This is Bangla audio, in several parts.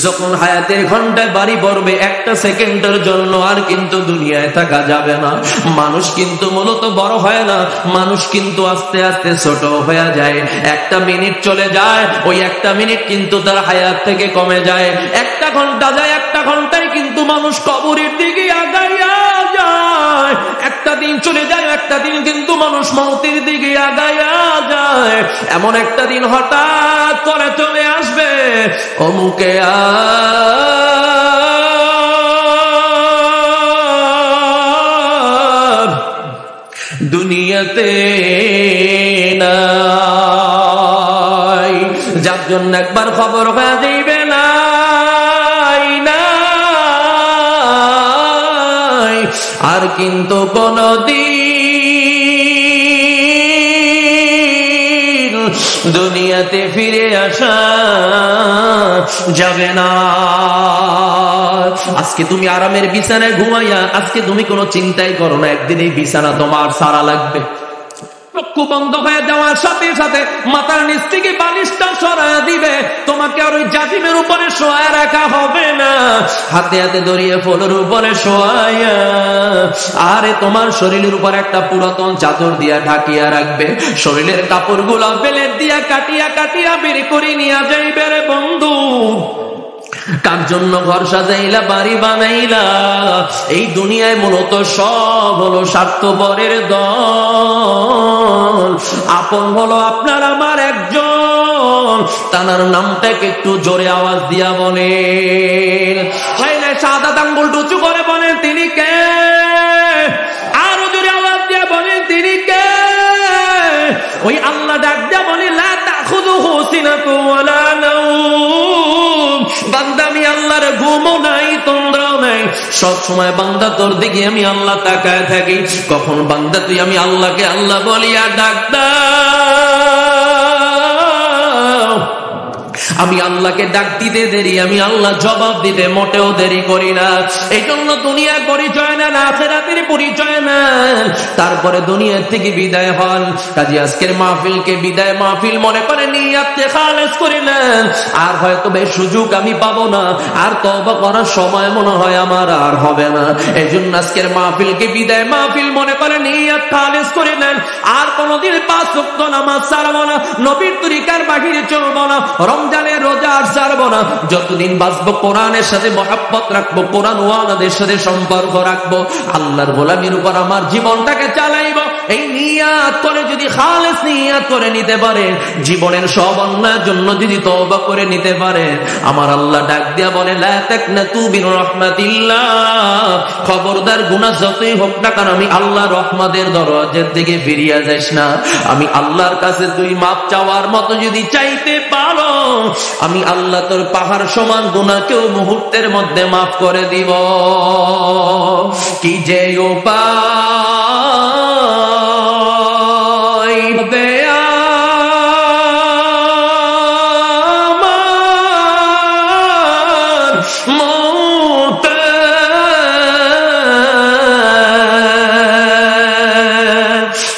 যখন হায়াতের ঘন্টায় বাড়ি পড়বে একটা সেকেন্ডের জন্য আর কিন্তু দুনিয়ায় থাকা যাবে না। মানুষ কিন্তু মূলত বড় হয় না, মানুষ কিন্তু আস্তে আস্তে ছোট হয়ে যায়। একটা মিনিট চলে যায়, ওই একটা মিনিট কিন্তু তার হায়াত থেকে কমে যায়। একটা ঘন্টা যায়, একটা ঘন্টায় কিন্তু মানুষ কবরের দিকে আগাইয়া যায়। একটা দিন চলে যায়, একটা দিন কিন্তু মানুষ মৌতের দিকে আগাইয়া যায়। এমন একটা দিন হঠাৎ করে চলে আসবে, অমুকে দুনিয়াতে নাই, যার জন্য একবার খবর হয়ে যাইবে নাই, আর কিন্তু কোনদিন দুনিয়াতে ফিরে আসা যাবে না। আজকে তুমি আরামের বিছানায় ঘুমাইয়া, আজকে তুমি কোনো চিন্তাই করো না, একদিন এই বিছানা তোমার সারা লাগবে। চক্ষু বন্ধ হয়ে যাওয়ার সাথে সাথে মাথার নিচ থেকে বালিশটা সরায়া দিবে, তোমাকে আর ওই জাজিমের উপরে শোয়া রাখা হবে না, হাতে হাতে ধরিয়ে ফলের উপরে শোয়াইয়া আরে তোমার শরীরের উপর একটা পুরাতন চাদর দিয়া ঢাকিয়া রাখবে। শরীরের কাপড় গুলা বেলেট দিয়া কাটিয়া কাটিয়া বের করে নিয়ে যাইবে। রে বন্ধু, কার জন্য ঘর সাজাইলা, বাড়ি বানাইলা? এই দুনিয়ায় মূলত সব হলো স্বার্থপরের দল। আপন হলো আপনার আমার একজন, তার নামটাকে একটু জোরে আওয়াজ দিয়া বলেন, চাইলে সাদা আঙ্গুল উঁচু করে বলেন তিনি কে? আরো জোরে আওয়াজ দিয়া বলেন তিনি কে? ওই আল্লাহ ডাক দিয়া বলি, লা তাখুযুহু সিনাতুন ওয়ালা নাওম। বান্দা, আমি আল্লাহর ঘুমও নাই, তন্দ্রাও নাই, সব সময় বান্দা তোর দিকে আমি আল্লাহ তাকায় থাকি। কখন বান্দা তুই আমি আল্লাহকে আল্লাহ বলিয়া ডাক দাও, আমি আল্লাহকে ডাক দিতে দেরি, আমি আল্লাহ জবাব দিতে মোটেও দেরি করি না। এই জন্য দুনিয়ার পরিচয় নেন, আখিরাতের পরিচয় নেন, তারপরে দুনিয়ার থেকে বিদায় হন। কাজে আজকের মাহফিলকে বিদায় মাহফিল মনে করে নিয়াতে খালেস করে নেন। আর হয়তো বেশ সুযোগ আমি পাবো না, আর তওবা করার সময় মনে হয় আমার আর হবে না। এই জন্য আজকের মাহফিলকে বিদায় মাহফিল মনে করে নিয়াত খালেস করে নেন। আর কোনোদিন 5 ওয়াক্ত নামাজ ছাড়বো না, নবীর তরিকার বাহিরে চলবো না, রমজানের রোজা আর ছাড়বো না। যতদিন বাঁচবো কোরআনের সাথে মহব্বত রাখবো, কোরআন ওয়ালাদের সাথে সম্পর্ক রাখবো, আল্লাহর গোলামির উপর আমার জীবনটাকে চালাইবো। এই নিয়াত করে যদি খালেস নিয়াত করে নিতে পারে, জীবনের সব অন্যায়ের জন্য যদি তওবা করে নিতে পারে, আমার আল্লাহ ডাক দিয়া বলে, লা তাকনাতু মির রাহমাতিল্লাহ, খবরদার গুনাহ যতই হোক না কারণ আমি আল্লাহ রহমতের দরজার দিকে ফিরিয়া যাস না। আমি আল্লাহর কাছে তুই মাপ চাওয়ার মতো যদি চাইতে পারো, আমি আল্লাহ তোর পাহাড় সমান গুনাহকেও মুহূর্তের মধ্যে মাফ করে দিব। কি যে উপায় দেয়া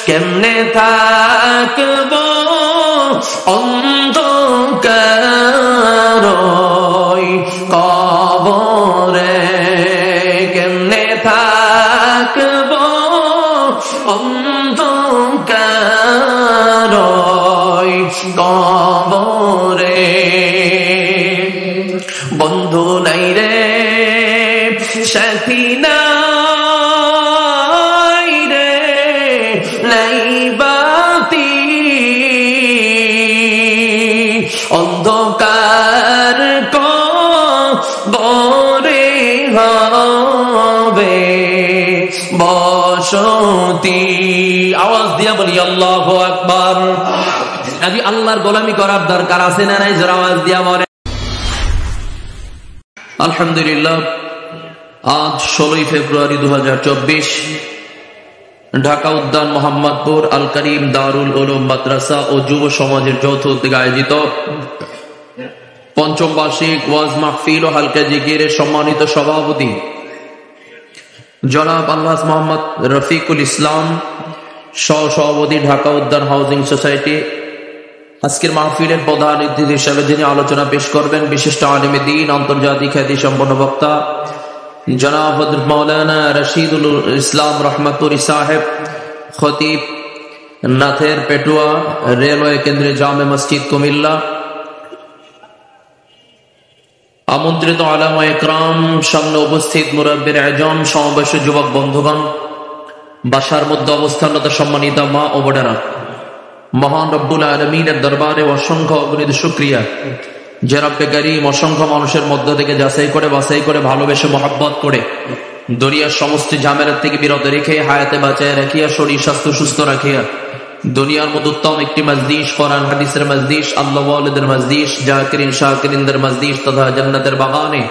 কেমনে থাকব অন্ধকার কবরে, কেমনে থাকব অন্ধকার কবরে। বন্ধু নাই রে, সাথী নাই রে, নাই বাতি, অন্ধকার কবরে হবে বসতি। আওয়াজ দিয়া বলি আল্লাহু আকবার। আজ আল্লাহর গোলামি করার দরকার আছে না নাই? যারা আওয়াজ দিয়া বলে আলহামদুলিল্লাহ। আজ 16 ফেব্রুয়ারি 2024, ঢাকা উদ্যান মোহাম্মদপুর আল করিম দারুল উলুম মাদ্রাসা ও যুব সমাজের যৌথ উদ্যোগে আয়োজিত ৫ম বার্ষিক ওয়াজ মাহফিল ও হালকা জিকিরের সম্মানিত সভাপতি জনাব আল্লাহ মোহাম্মদ রফিকুল ইসলাম, সহ সভাপতি ঢাকা উদ্যান হাউজিং সোসাইটি, আজকের মাহফিলের প্রধান অতিথি হিসেবে যিনি আলোচনা পেশ করবেন বিশিষ্ট আলেমে দ্বীন, আন্তর্জাতিক খ্যাতি সম্পন্ন বক্তা জনাব হযরত মাওলানা রশিদুল ইসলাম রহমাতুল্লাহ সাহেব, খতিব, নাথের পেটুয়া রেলওয়ে কেন্দ্রে জামে মসজিদ কুমিল্লা। আমন্ত্রিত আলেমা ইকরাম, সামনে উপস্থিত মুরব্বির আয়োজন, সমাবেশ যুবক বন্ধুগণ, বাসার মধ্যে অবস্থানরত সম্মানিত মা ও বোনেরা, মহান রব্বুল আলামিনের দরবারে অসংখ্য অগণিত শুকরিয়া যে রব্বে কারীম অসংখ্য মানুষের মধ্য থেকে যাচাই করে বাছাই করে ভালোবেসে মহব্বত করে দুনিয়ার সমস্ত ঝামেলা থেকে বিরত রেখে হায়াতে বাঁচায় রাখিয়া শরীর স্বাস্থ্য সুস্থ রাখিয়া দুনিয়ার মধ্যে উত্তম একটি মজলিস, কোরআন হাদিসের মজলিস, আল্লাহ ওয়ালিদের মজলিস, জাকিরিন শাকিরিনদের মজলিস তথা জান্নাতের বাগানে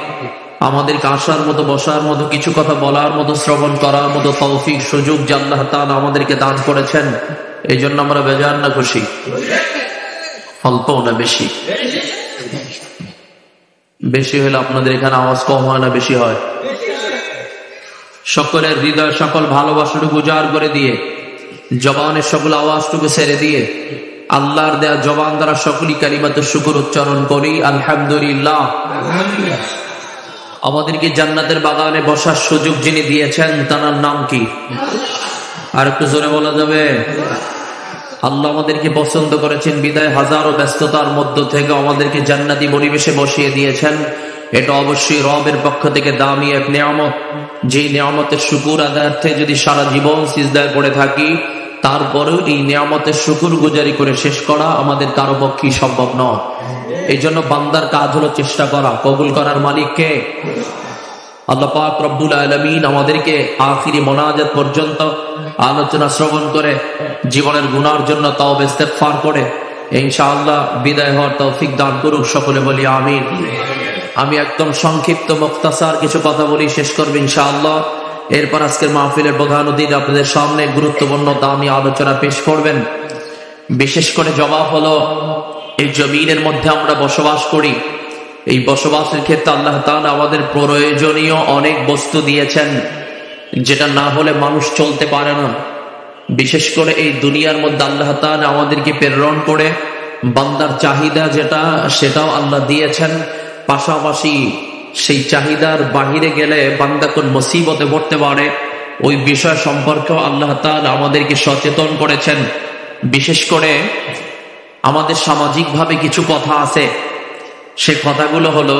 আমাদেরকে আসার মতো, বসার মতো, কিছু কথা বলার মতো, শ্রবণ করার মতো তৌফিক সুযোগ যে আল্লাহ তাআলা আমাদেরকে দান করেছেন, এই জন্য আমরা বেজান না খুশি? অল্প না বেশি? বেশি হলে আপনাদের এখানে আওয়াজ কম হয় না বেশি হয়? সকলের হৃদয় সকল ভালোবাসাটুকু উজাড় করে দিয়ে, জবানের সকল আওয়াজটুকু ছেড়ে দিয়ে আল্লাহর দেয়া জবান দ্বারা সকলই কালিমাতে শুকর উচ্চারণ করি আলহামদুলিল্লাহ। আমাদেরকে জান্নাতের বাগানে বসার সুযোগ যিনি দিয়েছেন তার নাম কি? আর একটু জোরে বলা যাবে? আল্লাহ আমাদেরকে পছন্দ করেছেন বিদায় হাজারো ব্যস্ততার মধ্য থেকে আমাদেরকে জান্নাতি পরিবেশে বসিয়ে দিয়েছেন। এটা অবশ্যই রবের পক্ষ থেকে দামি এক নিয়ামত, যে নিয়ামতের শুকুর আদায়ার্থে যদি সারা জীবন সিজদায় পড়ে থাকি, তারপরেও এই নিয়ামতের শুকুর গুজারি করে শেষ করা আমাদের কারো পক্ষেই সম্ভব নয়। এই জন্য বান্দার কাজ হলো চেষ্টা করা। কবুল করার মালিক কে? আল্লাহ পাক রব্বুল আলামিন আমাদেরকে আখিরি মোনাজাত পর্যন্ত আলোচনা শ্রবণ করে জীবনের গুনার জন্য তাওবা ইস্তেগফার করে ইনশাআল্লাহ বিদায় হওয়ার তৌফিক দান করুক। সকলে বলি আমিন। আমি একদম সংক্ষিপ্ত মুখতাসার কিছু কথা বলি, শেষ করব ইনশাআল্লাহ। এরপর আজকের মাহফিলের প্রধান অতিথি আপনাদের সামনে গুরুত্বপূর্ণ দামি আলোচনা পেশ করবেন। বিশেষ করে জবাব হলো, এই জমিনের মধ্যে আমরা বসবাস করি, এই বসবাসের ক্ষেত্রে আল্লাহ তাআলা আমাদের প্রয়োজনীয় অনেক বস্তু দিয়েছেন, যেটা না হলে মানুষ চলতে পারে না। বিশেষ করে এই দুনিয়ার মধ্যে আল্লাহ তাআলা আমাদেরকে প্রেরণ করে বান্দার চাহিদা যেটা, সেটাও আল্লাহ দিয়েছেন। পাশাপাশি সেই চাহিদার বাহিরে গেলে বান্দা কোন মুসিবতে পড়তে পারে, ওই বিষয় সম্পর্কেও আল্লাহ তাআলা আমাদেরকে সচেতন করেছেন। বিশেষ করে আমাদের সামাজিকভাবে কিছু কথা আছে, সে কথাগুলো হলো,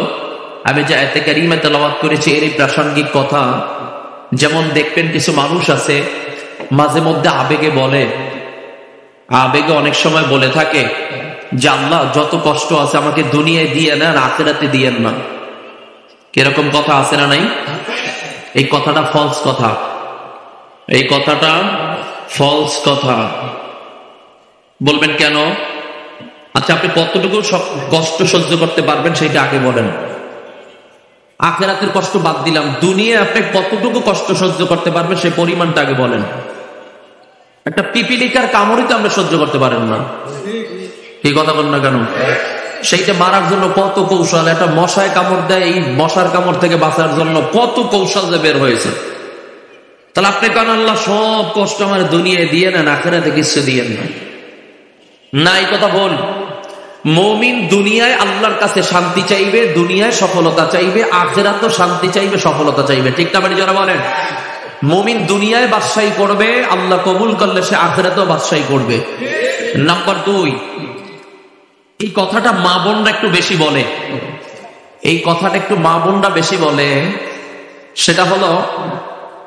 আমি যে আয়াতে কারিমা তেলাওয়াত করেছি এরই প্রাসঙ্গিক কথা। যেমন দেখবেন কিছু মানুষ আছে মাঝে মধ্যে আবেগে বলে, আবেগে অনেক সময় বলে থাকে যে আল্লাহ যত কষ্ট আছে আমাকে দুনিয়ায় দিয়ে নেন, আখিরাতে দিয়েন না। কিরকম কথা আছে না নাই? এই কথাটা ফলস কথা, এই কথাটা ফলস কথা। বলবেন কেন? আচ্ছা, আপনি কতটুকু কষ্ট সহ্য করতে পারবেন সেটা আগে বলেন। আখিরাতের কষ্ট বাদ দিলাম, দুনিয়ায় আপনি কতটুকু কষ্ট সহ্য করতে পারবেন সেই পরিমাণটা আগে বলেন। একটা পিপিলিকার কামড়ই তো আমরা সহ্য করতে পারেন না, কি কথা বলেন না কেন? সেইটা মারার জন্য কত কৌশল, একটা মশায় কামড় দেয়, এই মশার কামড় থেকে বাঁচার জন্য কত কৌশল যে বের হয়েছে। তাহলে আপনি কেন আল্লাহ সব কষ্ট আমার দুনিয়ায় দিয়ে নেন, আখিরাতে কিছু দিয়ে না? না, এই কথা বল। মুমিন দুনিয়ায় আল্লাহর কাছে শান্তি চাইবে, দুনিয়ায় সফলতা চাইবে, আখিরাতেও শান্তি চাইবে, সফলতা চাইবে। ঠিক না বাড়ি যারা বলেন? মুমিন দুনিয়ায় বাদশাহী করবে, আল্লাহ কবুল করলে সে আখিরাতেও বাদশাহী করবে। নাম্বার 2, এই কথাটা মা বোনরা একটু বেশি বলে, এই কথাটা একটু মা বোনরা বেশি বলে। সেটা হলো,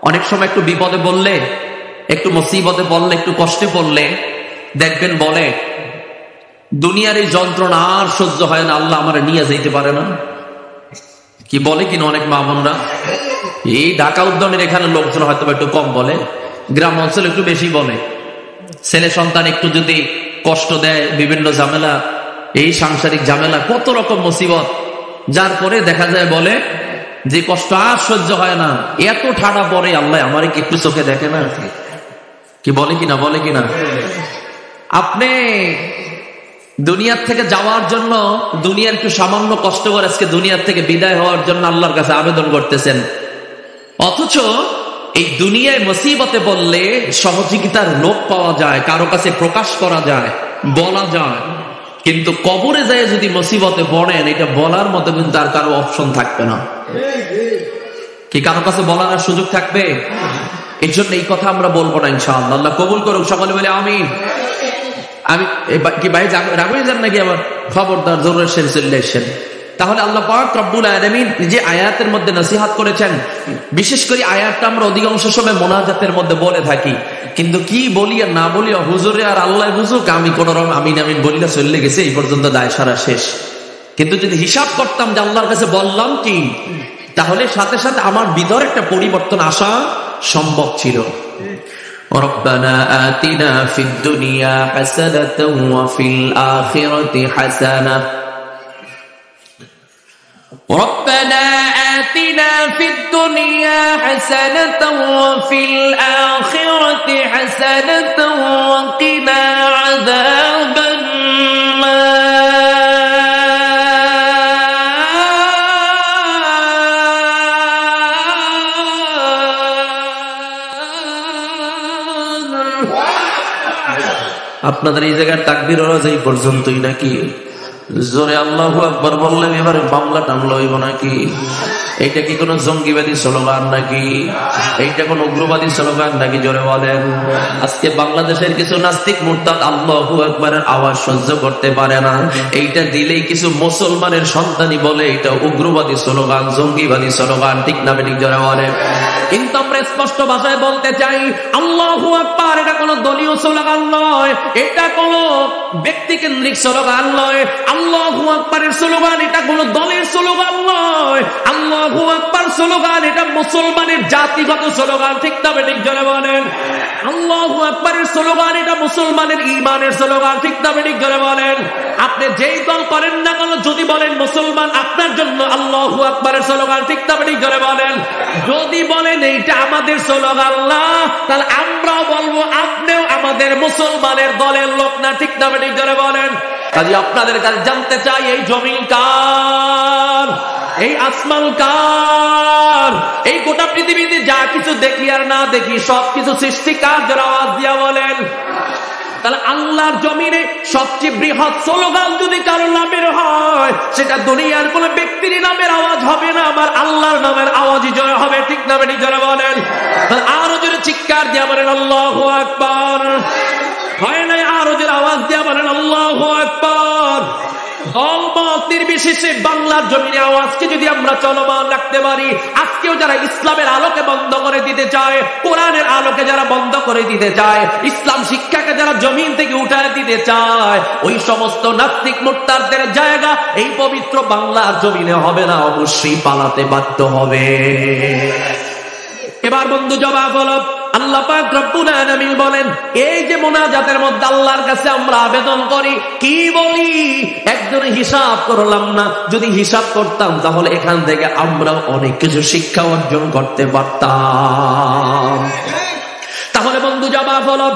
অনেক সময় একটু বিপদে বললে, একটু মুসিবতে পড়লে, একটু কষ্টে পড়লে দেখবেন বলে, দুনিয়ার এই যন্ত্রণা আর সহ্য হয় না, আল্লাহ আমার নিয়ে যেতে পারে না। কি বলে কিনা অনেক মা বোনরা? এই ঢাকা উদ্যানের এখানে লোকজন হয়তো একটু কম বলে, গ্রাম অঞ্চলে একটু বেশি বলে। ছেলে সন্তান একটু যদি কষ্ট দেয়, বিভিন্ন ঝামেলা, এই সাংসারিক ঝামেলা, কত রকম মুসিবত, যার পরে দেখা যায় বলে যে কষ্ট আর সহ্য হয় না, এত ঠাড়া পরে আল্লাহ আমার কি একটু চোখে দেখে না? কি বলে কিনা? বলে কিনা? আপনি দুনিয়ার থেকে যাওয়ার জন্য, দুনিয়ার একটু সামান্য কষ্ট করে আজকে দুনিয়ার থেকে বিদায় হওয়ার জন্য আল্লাহর কাছে আবেদন করতেছেন, অথচ এই দুনিয়ায় মুসিবতে পড়লে সহযোগিতার লোক পাওয়া যায়, কারো কাছে প্রকাশ করা যায়, বলা যায়। কিন্তু কবরে যায় যদি মুসিবতে পড়েন, এটা বলার মতো কিন্তু আর কারো অপশন থাকবে না। কি কারো কাছে বলার আর সুযোগ থাকবে? এই জন্য এই কথা আমরা বলবো না ইনশাআল্লাহ। আল্লাহ কবুল করুক, সকলে বলে আমিন। আমি কি ভাই রাগুই যান নাকি? আবার খবরদার, জরুরি শেষ চলে এসেছেন। তাহলে আল্লাহ পাক রব্বুল আলামিন যে আয়াতের মধ্যে নসিহত করেছেন, বিশেষ করে আয়াতটা আমরা অধিকাংশ সময় মোনাজাতের মধ্যে বলে থাকি, কিন্তু কি বলি আর না বলি হুজুরে আর আল্লাহ বুঝুক, আমি কোন রকম আমিন আমিন বলিলা চলে গেছে, এই পর্যন্ত দায় সারা শেষ। কিন্তু যদি হিসাব করতাম যে আল্লাহর কাছে বললাম কি, তাহলে সাথে সাথে আমার ভিতরে একটা পরিবর্তন আসা সম্ভব ছিল। ربنا آتنا في الدنيا حسنة وفي الآخرة حسنة ربنا آتنا في الدنيا حسنة وفي الآخرة حسنة وقنا عذاب আপনাদের এই জায়গায় তাকবীর ওরা এই পর্যন্তই নাকি? জোরে আল্লাহু আকবার বললেন এবারে মামলা টামলা হইব নাকি? এইটা কি কোন জঙ্গিবাদী স্লোগান নাকি? এইটা কোন উগ্রবাদী স্লোগান নাকি? জোরে বলেন। আজকে বাংলাদেশের কিছু নাস্তিক মুরতাদ আল্লাহু আকবারের আওয়াজ সহ্য করতে পারে না, এইটা দিলেই কিছু মুসলমানের সন্তানই বলে এটা উগ্রবাদী স্লোগান, জঙ্গিবাদী স্লোগান, ঠিক না ঠিক? জোরে বলেন। কিন্তু আমরা স্পষ্ট ভাষায় বলতে চাই, আল্লাহু আকবার এটা কোন দলীয় স্লোগান নয়, এটা কোন ব্যক্তিকেন্দ্রিক স্লোগান নয়। আল্লাহু আকবারের স্লোগান এটা কোন দলের স্লোগান নয়। আল্লাহু আকবার স্লোগান এটা মুসলমানের জাতিগত স্লোগান, ঠিক না ঠিক? জোরে বলেন। আল্লাহু আকবারের স্লোগান এটা মুসলমানের ঈমানের স্লোগান, ঠিক না ঠিক? জোরে বলেন। আপনি যেই দল করেন না কেন, যদি বলেন মুসলমান, আপনার জন্য আল্লাহু আকবারের স্লোগান, ঠিক না ঠিক? জোরে বলেন। যদি বলেন এইটা আমাদের স্লোগান না, তাহলে আমরাও বলবো আপনিও আমাদের মুসলমানের দলের লোক না, ঠিক না ঠিক? জোরে বলেন। কাজে আপনাদের কাছে জানতে চাই, এই জমিন কার? এই আসমান কার? এই গোটা পৃথিবীতে যা কিছু দেখি আর না দেখি সবকিছু সৃষ্টি কার? যারা আওয়াজ দিয়া বলেন। তাহলে আল্লাহর জমিনে সবচেয়ে বৃহৎ স্লোগান যদি কারো নামের হয়, সেটা দুনিয়ার কোন ব্যক্তির নামের আওয়াজ হবে না, আমার আল্লাহর নামের আওয়াজই জোরে হবে, ঠিক না ঠিক? জোরে বলেন। আরো জোরে চিৎকার দিয়া বলেন আল্লাহু আকবার। হয় নাই? আরো জোরে আওয়াজ দিয়া বলেন আল্লাহু আকবার। দলমত নির্বিশেষে বাংলার জমিনে আওয়াজকে যদি আমরা চলমান রাখতে পারি, আজকেও যারা ইসলামের আলোকে বন্ধ করে দিতে চায়, কোরআনের আলোকে যারা বন্ধ করে দিতে চায়, ইসলাম শিক্ষাকে যারা জমিন থেকে উঠায় দিতে চায়, ওই সমস্ত নাস্তিক মুরতাদদের জায়গা এই পবিত্র বাংলার জমিনে হবে না, অবশ্যই পালাতে বাধ্য হবে। এবার বন্ধু জবাব হলো, আল্লাহ পাক রব্বুল আলামিন বলেন, এই যে মুনাজাতের মধ্যে আল্লাহর কাছে আমরা আবেদন করি, কি বলি? একজন হিসাব করলাম না, যদি হিসাব করতাম তাহলে এখান থেকে আমরা অনেক কিছু শিক্ষা অর্জন করতে পারতাম। তাহলে বন্ধু জবাব হলো,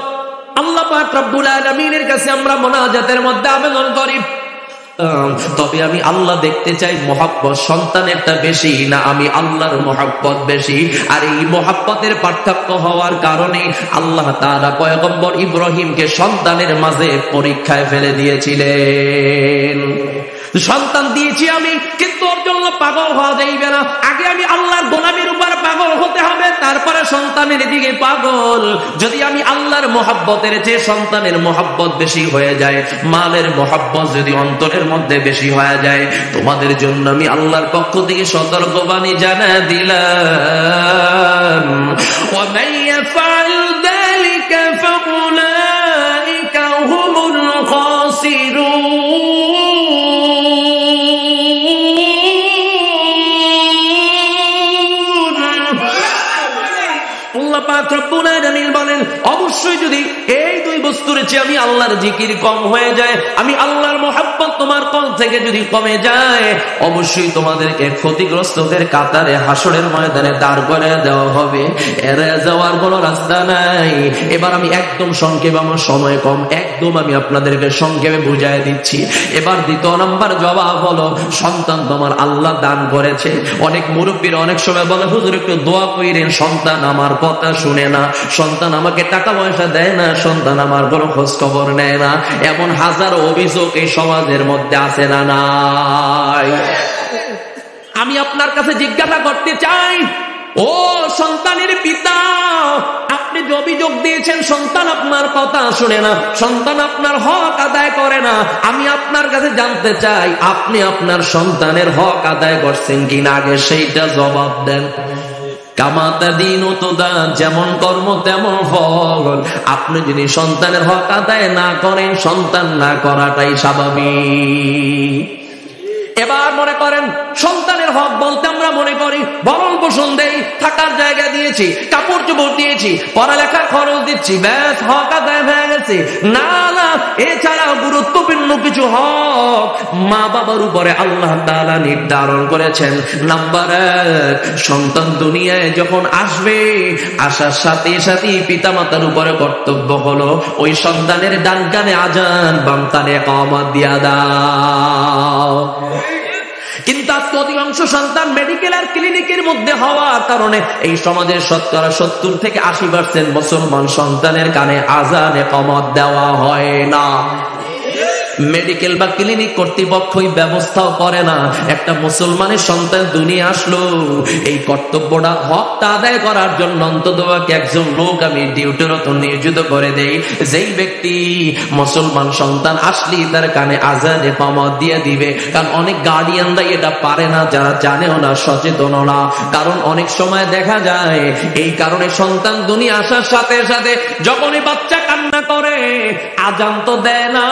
আল্লাহ পাক রব্বুল আলামিনের কাছে আমরা মুনাজাতের মধ্যে আবেদন করি, তবে আমি আল্লাহ দেখতে চাই মহব্বত সন্তানেরটা বেশি না আমি আল্লাহর মহব্বত বেশি? আর এই মহব্বতের পার্থক্য হওয়ার কারণে আল্লাহ তাআলা পয়গম্বর ইব্রাহিমকে সন্তানের মাঝে পরীক্ষায় ফেলে দিয়েছিলেন। সন্তান দিয়েছি আমি, কিন্তু ওর জন্য পাগল হওয়া যাইবে না। আগে আমি আল্লাহর গোলামির উপর পাগল হতে হবে, তারপরে সন্তানের দিকে পাগল। যদি আমি আল্লাহর মহব্বতের চেয়ে সন্তানের মহব্বত বেশি হয়ে যায়, মালের মহব্বত যদি অন্তরের মধ্যে বেশি হয়ে যায়, তোমাদের জন্য আমি আল্লাহর পক্ষ থেকে সতর্কবাণী জানা দিলাম, ওয়া মান ইয়াফআল যালিকা ফাউলাইকা হুমুল খাসিরুন। বলেন, অবশ্যই যদি এই দুই বস্তুর চেয়ে আমি আল্লাহর জিকির কম হয়ে যায়, আমি আল্লাহর মহব্বত তোমার কল থেকে যদি কমে যায়, অবশ্যই তোমাদেরকে ক্ষতিগ্রস্তদের কাতারে হাসরের ময়দানে দাঁড় করে দেওয়া হবে, এড়ে যাওয়ার কোনো রাস্তা নাই। এবার আমি একদম সংক্ষেপে, আমার সময় কম, একদম আমি আপনাদেরকে সংক্ষেপে বুঝাই দিচ্ছি। এবার দ্বিতীয় নাম্বার জবাব হলো, সন্তান তোমার আল্লাহ দান করেছে। অনেক মুরব্বীরা অনেক সময় বলে, হুজুর একটু দোয়া কইরেন, সন্তান আমার কথা শুনে না, সন্তান আমাকে টাকা পয়সা দেয় না, সন্তান আমার কোনো খোঁজ খবর নেয় না, এমন হাজারো অভিযোগ এই সমাজের মধ্যে আছে না নাই? আমি আপনার কাছে জিজ্ঞাসা করতে চাই, ও সন্তানের পিতা, আপনি যে অভিযোগ দিয়েছেন সন্তান আপনার কথা শুনে না, সন্তান আপনার হক আদায় করে না, আমি আপনার কাছে জানতে চাই আপনি আপনার সন্তানের হক আদায় করছেন কিনা, আগে সেইটা জবাব দেন। কামাতা দিন ও তো দান, যেমন কর্ম তেমন ফল। আপনি যদি সন্তানের হক আদায় না করেন, সন্তান না করাটাই স্বাভাবিক। এবার মনে করেন সন্তানের হক বলতে আমরা মনে করি ভরণ পোষণ দেই, থাকার জায়গা দিয়েছি, কাপড় চোপড় দিয়েছি, পড়ালেখার খরচ দিচ্ছি, ব্যাস হক আদায় হয়ে গেছে। না না, এছাড়াও গুরুত্বপূর্ণ কিছু হক মা বাবার উপরে আল্লাহ তাআলা নির্ধারণ করেছেন। নাম্বার 1, সন্তান দুনিয়ায় যখন আসবে, আসার সাথে সাথে পিতা মাতার উপরে কর্তব্য হলো ওই সন্তানের ডান কানে আজান, বাম কানে ইকামত দিয়া দাও। কিন্তু আজকে অধিকাংশ সন্তান মেডিকেল আর ক্লিনিকের মধ্যে হওয়ার কারণে এই সমাজের শতকরা 70 থেকে 80% মুসলমান সন্তানের কানে আজান ইকামত দেওয়া হয় না। মেডিকেল বা ক্লিনিক কর্তৃপক্ষই ব্যবস্থাও করে না। একটা মুসলমানের সন্তান দুনিয়া আসলো, এই কর্তব্যটা হকটা আদায় করার জন্য অন্তত একজন লোক আমি ডিউটিরত নিয়োজিত করে দেই, যেই ব্যক্তি মুসলমান সন্তান আসলেই তার কানে আজান ইকামত দিয়ে দিবে। কারণ অনেক গার্ডিয়ানরা এটা পারে না, যারা জানেও না, সচেতন না। কারণ অনেক সময় দেখা যায় এই কারণে সন্তান দুনিয়া আসার সাথে সাথে যখনই বাচ্চা কান্না করে, আজান তো দেয় না,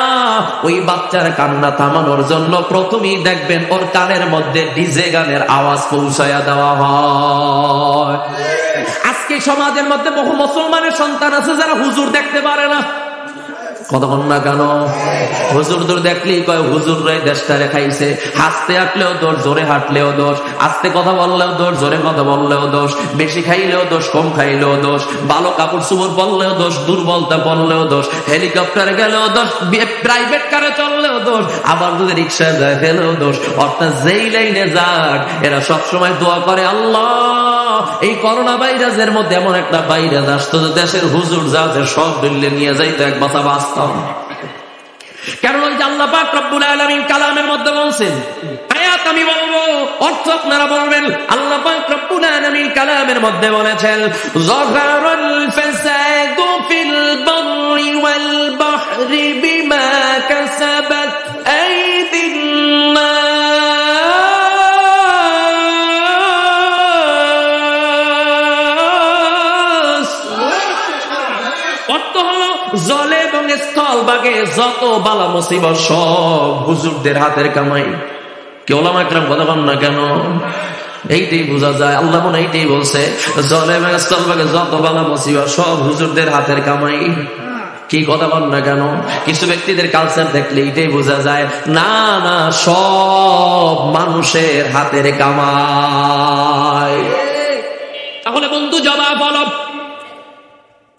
ওই বাচ্চার কান্না থামানোর জন্য প্রথমেই দেখবেন ওর কানের মধ্যে ডিজে গানের আওয়াজ পৌঁছায়া দেওয়া হয়। আজকে সমাজের মধ্যে বহু মুসলমানের সন্তান আছে যারা হুজুর দেখতে পারে না। কতক্ষণ না কেন হুজুর দূর দেখলেই কয় হুজুর রে দেশটা রেখাইছে। হাসতে হাঁটলেও দোষ, জোরে হাঁটলেও দোষ, আস্তে কথা বললেও দোষ, জোরে কথা বললেও দোষ, বেশি খাইলেও দোষ, কম খাইলেও দোষ, ভালো কাপড় চোপড় পরলেও দোষ, দুর্বলতা পরলেও দোষ, হেলিকপ্টারে গেলেও দোষ, প্রাইভেট কারে চললেও দোষ, আবার যদি রিক্সায় যায় ফেলেও দোষ। অর্থাৎ যেই লাইনে যাক এরা সবসময় দোয়া করে, আল্লাহ এই করোনা ভাইরাসের মধ্যে এমন একটা ভাইরাস আসতো যে দেশের হুজুর যা আছে সব দিল্লি নিয়ে যাইতো, এক বাঁচা বাঁচতাম। কারণ ওই যে আল্লাহ পাক রব্বুল আলামিন কালামের মধ্যে বলছেন, আয়াত আমি বলবো, অর্থ আপনারা বলবেন। আল্লাহ পাক রব্বুল আলামিন কালামের মধ্যে বলেছেন, যাহারাল ফাসাদু ফিল বাররি ওয়াল বাহরি বিমা কাসাবাত আইদিন নাস। অর্থ হলো জলে এবং স্থল ভাগে যত বালা মুসিবত সব হুজুরদের হাতের কামাই। কি ওলামা একরাম কথা বল না কেন? এইটাই বোঝা যায় আল্লাহ মনে এইটাই বলছে, জলে এবং স্থল ভাগে যত বালা মুসিবত সব হুজুরদের হাতের কামাই। কি কথা বল না কেন? কিছু ব্যক্তিদের কালচার দেখলে এইটাই বোঝা যায়, না না, সব মানুষের হাতের কামাই। তাহলে বন্ধু জবাব হলো,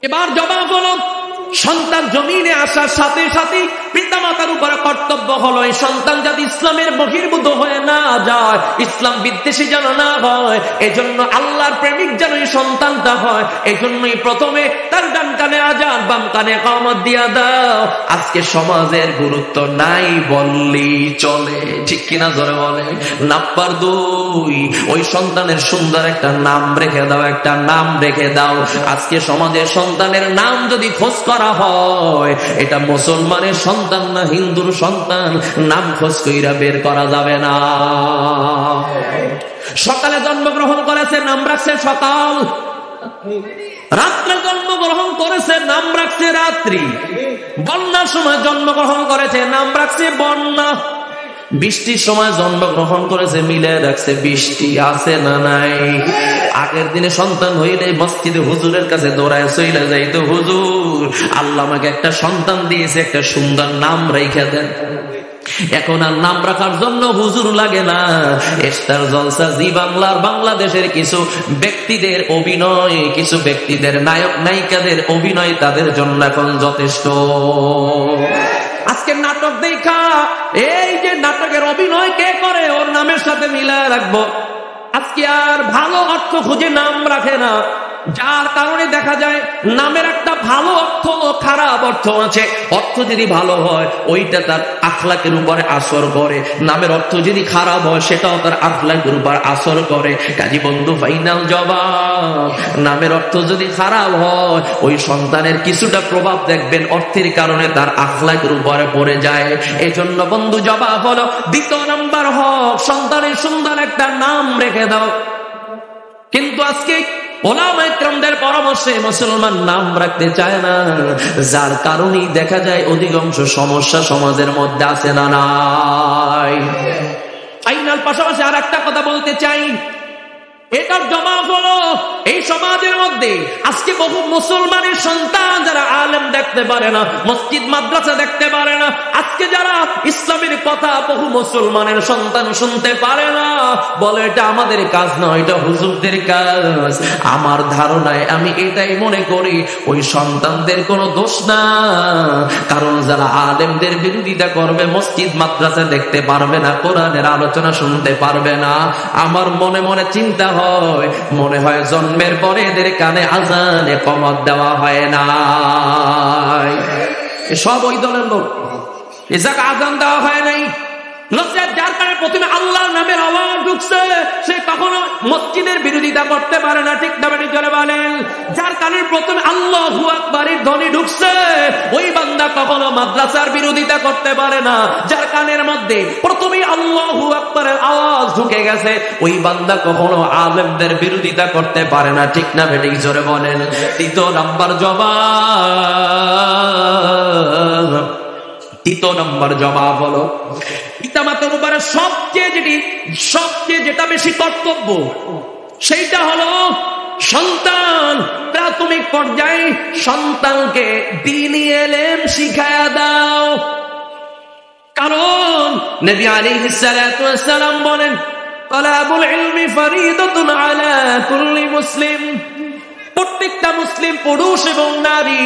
এবার জবাব হলো, সন্তান জমিনে আসার সাথে সাথে পিতা মাতার উপরে কর্তব্য হলো এই সন্তান যাতে ইসলামের বহির্ভূত হয়ে না যায়, ইসলাম বিদ্বেষী যেন না হয়, এজন্য আল্লাহর প্রেমিক যেন এই সন্তানটা হয়। এজন্যই প্রথমে তার ডান কানে আজান, বাম কানে ইকামত দিয়া দাও। আজকে সমাজের গুরুত্ব নাই বললেই চলে, ঠিক কিনা জোরে বলে। নাম্বার 2, ওই সন্তানের সুন্দর একটা নাম রেখে দাও, একটা নাম রেখে দাও। আজকে সমাজের সন্তানের নাম যদি খোঁজ করা হয়, এটা মুসলমানের সন্তান না হিন্দুর সন্তান, নাম খোঁজ কইরা বের করা যাবে না। সকালে জন্মগ্রহণ করেছে, নাম রাখছে সকাল। রাত্রে জন্মগ্রহণ করেছে, নাম রাখছে রাত্রি। বন্যার সময় জন্মগ্রহণ করেছে, নাম রাখছে বন্যা। বৃষ্টির সময় জন্মগ্রহণ করেছে, মিলে রাখছে বৃষ্টি। আছে না নাই? আগের দিনে সন্তান হইলে মসজিদে হুজুরের কাছে দৌড়ায় চইলা যাইতো, হুজুর আল্লাহ আমাকে একটা সন্তান দিয়েছে, একটা সুন্দর নাম রেখে দেন। এখন আর নাম রাখার জন্য হুজুর লাগে না, স্টার জলসা, জি বাংলার বাংলাদেশের কিছু ব্যক্তিদের অভিনয়, কিছু ব্যক্তিদের নায়ক নায়িকাদের অভিনয় তাদের জন্য এখন যথেষ্ট। আজকে নাটক দেখা, এই যে নাটকের অভিনয় কে করে ওর নামের সাথে মিলায় রাখবো। আজকে আর ভালো অর্থ খুঁজে নাম রাখে না, যার কারণে দেখা যায় নামের একটা ভালো অর্থ খারাপ অর্থ আছে। অর্থ যদি ভালো হয় ওইটা তার আখলাকের উপরে আসর করে, নামের অর্থ যদি খারাপ হয় সেটাও তার আখলাকের উপর আসর করে। কাজী বন্ধু ফাইনাল জবাব, নামের অর্থ যদি খারাপ হয় ওই সন্তানের কিছুটা প্রভাব দেখবেন অর্থের কারণে তার আখলাকের উপরে পড়ে যায়। এজন্য বন্ধু জবাব হলো, দ্বিতীয় নাম্বার হক সন্তানের সুন্দর একটা নাম রেখে দাও। কিন্তু আজকে ওলামা ইকরামদের পরামর্শে মুসলমান নাম রাখতে চায় না, যার কারণেই দেখা যায় অধিকাংশ সমস্যা সমাজের মধ্যে আছে না নাই। ফাইনাল পাশাপাশি আর একটা কথা বলতে চাই, এটার জবাব হলো এই সমাজের মধ্যে আজকে বহু মুসলমানের সন্তান যারা আলেম দেখতে পারে না, মসজিদ মাদ্রাসা দেখতে পারে না, আজকে যারা ইসলামের কথা বহু মুসলমানের সন্তান শুনতে পারে না, বলে এটা আমাদের কাজ না, এটা হুজুরদের কাজ। আমার ধারণায় আমি এটাই মনে করি ওই সন্তানদের কোনো দোষ না, কারণ যারা আলেমদের বিরোধিতা করবে, মসজিদ মাদ্রাসা দেখতে পারবে না, কোরআনের আলোচনা শুনতে পারবে না, আমার মনে মনে চিন্তা মনে হয় জন্মের পরে এদের কানে আজানে কমত দেওয়া হয় না। সব ওই দলের লোক, এ জায়গা আজান দেওয়া হয় নাই। যার কারণে প্রথমে আল্লাহর নামের আওয়াজ ঢুকছে সে কখনো মসজিদের বিরোধিতা করতে পারে না, ঠিক না বেটি চলে বলেন। যার কারণে প্রথমে আল্লাহু আকবারের ধ্বনি ঢুকছে ওই বান্দা কখনো মাদ্রাসার বিরোধিতা করতে পারে না। যার কানের মধ্যে প্রথমে আল্লাহু আকবারের আওয়াজ ঢুকে গেছে ওই বান্দা কখনো আলেমদের বিরোধিতা করতে পারে না, ঠিক না বেটি জোরে বলেন। তৃতীয় নাম্বার জবাব, তৃতীয় নম্বর জবাব হলো পিতামাতার উপরে সবচেয়ে যেটা বেশি কর্তব্য সেইটা হলো সন্তান প্রাথমিক পর্যায়ে সন্তানকে দ্বীনি ইলম শিখায়া দাও। কারণ নবী আলাইহিস সালাতু ওয়াস সালাম বলেন, তালাবুল ইলমি ফরিদাতুন আলা কুল্লি মুসলিম, প্রত্যেকটা মুসলিম পুরুষ এবং নারী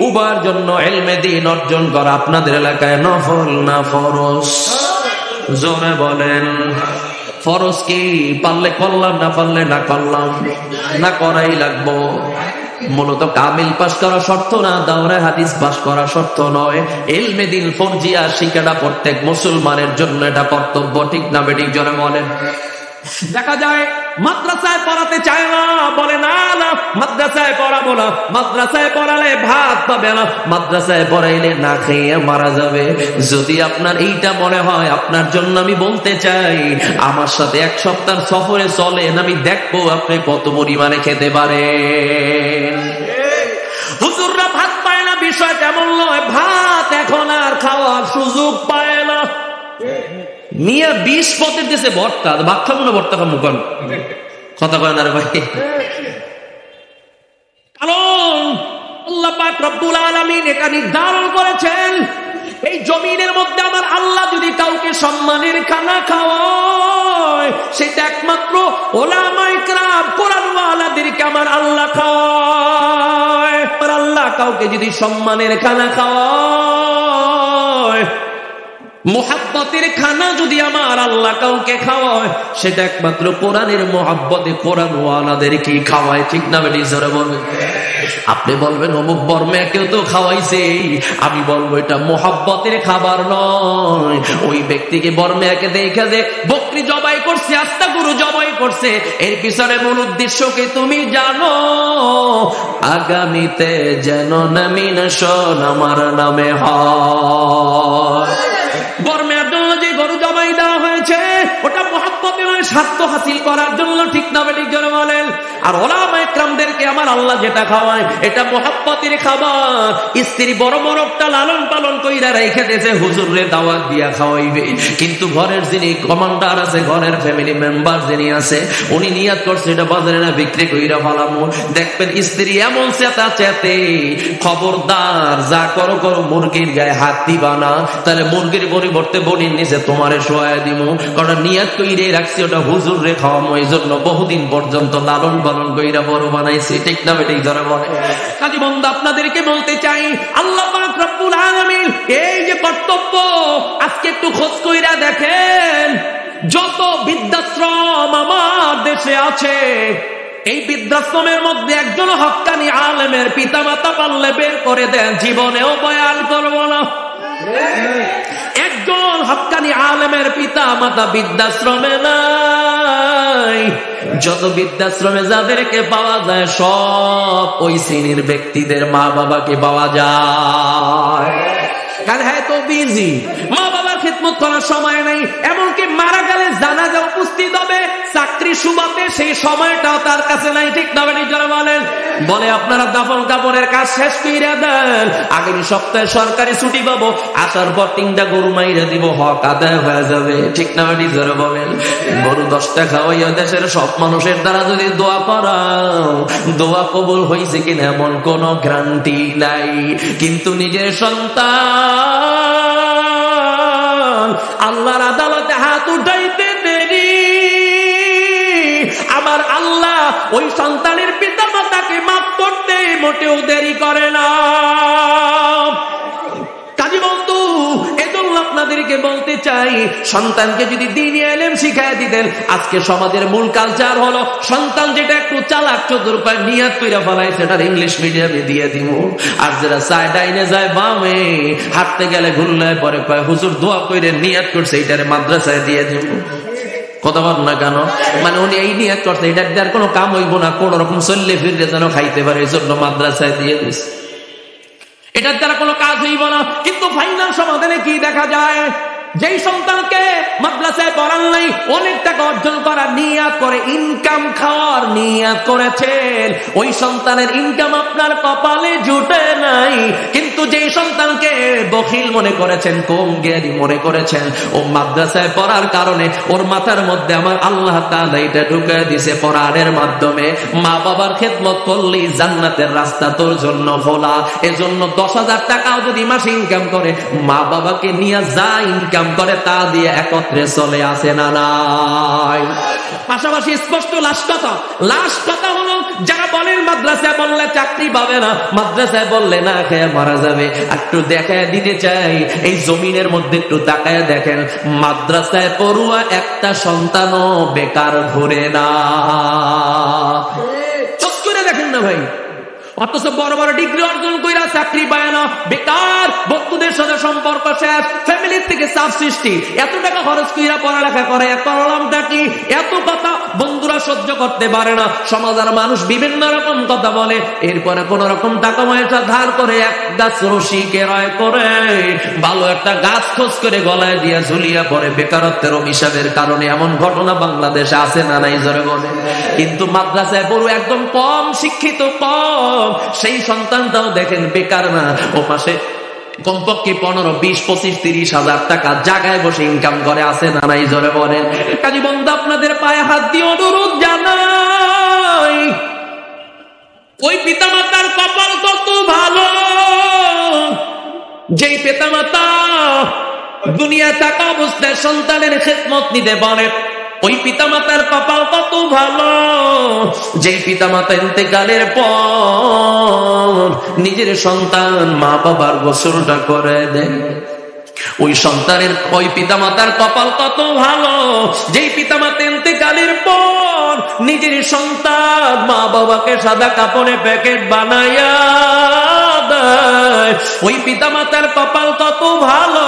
উভয়ের জন্য ইলমে দ্বীন অর্জন করা আপনাদের এলাকায় নফল না ফরজ? জোরে বলেন। ফরজ কি? পারলে করলাম, না পারলে না করলাম, না করাই লাগবো। মূলত কামিল পাস করা শর্ত না, দাওরায়ে হাদিস পাস করা শর্ত নয়। ইলমে দ্বীন ফরজিয়া শিখাটা প্রত্যেক মুসলমানের জন্য এটা কর্তব্য, ঠিক না বেঠিক জোরে বলেন। দেখা যায় মাদ্রাসায় পড়াতে চায় না, বলে না না মাদ্রাসায় পড়াবো না, মাদ্রাসায় পড়ালে ভাত পাবে না, মাদ্রাসায় পড়াইলে না খেয়ে মারা যাবে। যদি আপনার এইটা মনে হয়, আপনার জন্য আমি বলতে চাই আমার সাথে এক সপ্তাহ সফরে চলেন, আমি দেখবো আপনি কত পরিমাণে খেতে পারেন। হুজুররা ভাত পায় না বিষয় তেমন নয়, ভাত এখন আর খাওয়ার সুযোগ পায় না। মিয়া 20 পথের দেশে ভর্তা, ভাত খাবো না ভর্তা খাবো কেন? কথা কয় না রে ভাই। কারণ আল্লাহ পাক রব্বুল আলামিন এটা নির্ধারণ করেছেন, এই জমিনের মধ্যে আমার আল্লাহ যদি কাউকে সম্মানের খানা খাওয়ায় সেটা একমাত্র ওলামায়ে কেরাম কোরআন ওয়ালাদেরকে আমার আল্লাহ খাওয়ায়। আমার আল্লাহ কাউকে যদি সম্মানের খানা খাওয়ায়, মোহাব্বতের খানা যদি আমার আল্লাহ কাউকে খাওয়ায়, সেটা একমাত্র কোরআনের মোহাব্বতে কোরআন ওয়ালাদেরকে খাওয়ায়, ঠিক না বেটি জোরে বলবেন। আপনি বলবেন অমুক বর্মেকেও তো খাওয়াইছে, আমি বলবো এটা মোহাব্বতের খাবার নয়। ওই ব্যক্তিকে বর্মেকে দেখে যে বকরি জবাই করছে, আস্তা গরু জবাই করছে, এর পিছনে মূল উদ্দেশ্যকে তুমি জানো। আগামীতে যেন নমিনেশন আমার নামে হয়। বর্মের জন্য যে গরু জবাই দেওয়া হয়েছে ওটা মোহাব্বতে নয়, স্বার্থ হাসিল করার জন্য, ঠিক না বেঠিক জোরে বলেন। আর ওলামায়ে কেরামদেরকে আমার আল্লাহ যেটা খাওয়ায় এটা মোহাব্বতের খাবার। স্ত্রী বড় বড়টা লালন পালন কইরা রেখে দিয়েছে, হুজুরে দাওয়াত দিয়া খাওয়াইবে, কিন্তু ঘরের যিনি কমান্ডার আছে, ঘরের ফ্যামিলি মেম্বার যিনি আছে, উনি নিয়াত করছে এটা বাজারে না বিক্রি কইরা ফেলামু। দেখবেন স্ত্রী এমন চেতা চেতে, খবরদার যা করো করো মুরগির গায়ে হাত দিবা না, তাহলে মুরগির পরিবর্তে বলির নিচে তোমারে শোয়া দিমু, কারণ নিয়াত কইরে রাখছি ওটা হুজুর রে খাওয়ামো, এই জন্য বহুদিন পর্যন্ত লালন পালন কইরা বড় বানাইছি, ঠিক না বেঠিক ধরে বলে। কাজী বন্ধু আপনাদেরকে বলতে চাই, আল্লাহ পাক রব্বুল আলামিন এই যে কর্তব্য, আজকে একটু খোঁজ কইরা দেখেন যত বৃদ্ধাশ্রম আমার দেশে আছে এই বৃদ্ধাশ্রমের মধ্যে একজন হক্কানি আলেমের পিতামাতা পারলে বের করে দেন, জীবনেও বয়ান করব না। একজন হক্কানি আলেমের পিতা মাতা বৃদ্ধাশ্রমে নাই। যত বৃদ্ধাশ্রমে যাদেরকে পাওয়া যায় সব ওই শ্রেণীর ব্যক্তিদের মা বাবাকে পাওয়া যায়। কারণ হ্যাঁ তো বিজি, মা বাবার খিদমত করার সময় নেই। এমনকি মারা গেলে জানাজা উপস্থিত হবে চাকরি সুবাদে, সেই সময়টাও তার কাছে নাই। ঠিক না নিজেরা বলেন? বলে আপনারা দাফন কাপড়ের কাজ শেষ কইরা দেন, আগামী সপ্তাহে সরকারি ছুটি পাবো, আসার পর 3টা গরু মাইরা দিব, হক আদায় হয়ে যাবে। ঠিক না নিজেরা বলেন? গরু 10টা খাওয়াইয়া দেশের সব মানুষের দ্বারা যদি দোয়া করাও, দোয়া কবুল হয়েছে কিনা এমন কোন গ্যারান্টি নাই। কিন্তু নিজের সন্তান আল্লাহর আদালতে হাত উঠাইতে দেরি, আবার আল্লাহ ওই সন্তানের পিতা মাতাকে মাফ করতে মোটেও দেরি করে না। কাজী বন্ধু, এজন্য আপনাদেরকে বলতে চাই, সন্তানকে যদি দ্বীনি ইলম শিখায় দিতেন। আজকে সমাজের মূল কালচার হলো সন্তান যেটা একটু চালাক চতুর পায় নিয়াত কইরা ফেলায় সেটার ইংলিশ মিডিয়ামে দিয়ে দিব। আর যারা চায় ডাইনে যায় বামে, হাঁটতে গেলে ঘুরলে পরে কয় হুজুর দোয়া কইরে নিয়াত করছে এইটারে মাদ্রাসায় দিয়ে দিব। কথা বল না কেন? মানে উনি এই নিয়াত করছে, এটা দেওয়ার কোনো কাম হইব না, কোন রকম চললে ফিরলে যেন খাইতে পারে, এই জন্য মাদ্রাসায় দিয়ে দিচ্ছে। এটার দ্বারা কোনো কাজ হইব না। কিন্তু ফাইনাল সমাধানে কি দেখা যায়? যেই সন্তানকে মাদ্রাসায় পড়ান নাই, অনেক টাকা অর্জন করার নিয়াত করে, ইনকাম খাওয়ার নিয়াত করেছেন, ওই সন্তানের ইনকাম আপনার কপালে জুটে নাই। কিন্তু যেই সন্তানকে বখিল মনে করেছেন, কম জ্ঞানী মনে করেছেন, ও মাদ্রাসায় পড়ার কারণে ওর মাথার মধ্যে আমার আল্লাহ তাআলা এটা ঢুকে দিছে কোরআনের মাধ্যমে, মা বাবার খেদমত করলেই জান্নাতের রাস্তা তোর জন্য খোলা। এজন্য 10,000 টাকাও যদি মাসে ইনকাম করে, মা বাবাকে নিয়ে যা ইনকাম করে তা দিয়ে একত্রে চলে আসে না নাই। পাশাপাশি স্পষ্ট লাস্ট কথা হলো, যারা বলেন মাদ্রাসায় বললে চাকরি পাবে না, মাদ্রাসায় বললে না খেয়ে মারা যাবে, একটু দেখায় দিতে চাই, এই জমিনের মধ্যে একটু তাকায় দেখেন, মাদ্রাসায় পড়ুয়া একটা সন্তানও বেকার ঘুরে না। চোখ করে দেখেন না ভাই। অথচ বড় বড় ডিগ্রি অর্জন কইরা চাকরি পায় না, বেকার, বন্ধুদের সাথে সম্পর্ক শেষ, ফ্যামিলির থেকে চাপ সৃষ্টি, এত টাকা খরচ কইরা পড়ালেখা করে, করলামটা কি? এত কথা বন্ধুরা সহ্য করতে পারে না। সমাজের মানুষ বিভিন্ন রকম কথা বলে, এরপরে কোন রকম টাকা পয়সা ধার করে এক গাছ রশি কেরয় করে ভালো একটা গাছ খোঁজ করে গলায় দিয়া ঝুলিয়া পড়ে, বেকারত্বের অভিশাপের কারণে। এমন ঘটনা বাংলাদেশে আছে না নাই জোরে বলে? কিন্তু মাদ্রাসায় পড়ু একদম কম শিক্ষিত, কম, সেই সন্তানটাও দেখেন বেকার না, ও মাসে কমপক্ষে 15, 20, 25, 30 হাজার টাকা জায়গায় বসে ইনকাম করে, আছে না নাই জোরে বলেন? কাজী বন্ধু, আপনাদের পায়ে হাত দিয়ে অনুরোধ জানাই, ওই পিতামাতার কপাল কত ভালো, যেই পিতামাতা দুনিয়া থাকা অবস্থায় সন্তানের খেদমত নিতে পারে, ওই পিতামাতার কপাল কত ভালো, যে পিতামাতা ইন্তেকালের পর নিজের সন্তান মা বাবার গোসলটা করে দেয়। ওই সন্তানের, ওই পিতামাতার কপাল কত ভালো, যেই পিতামাতা ইন্তেকালের পর নিজের সন্তান মা বাবাকে সাদা কাপড়ে প্যাকেট বানাইয়া দেয়। ওই পিতামাতার কপাল কত ভালো,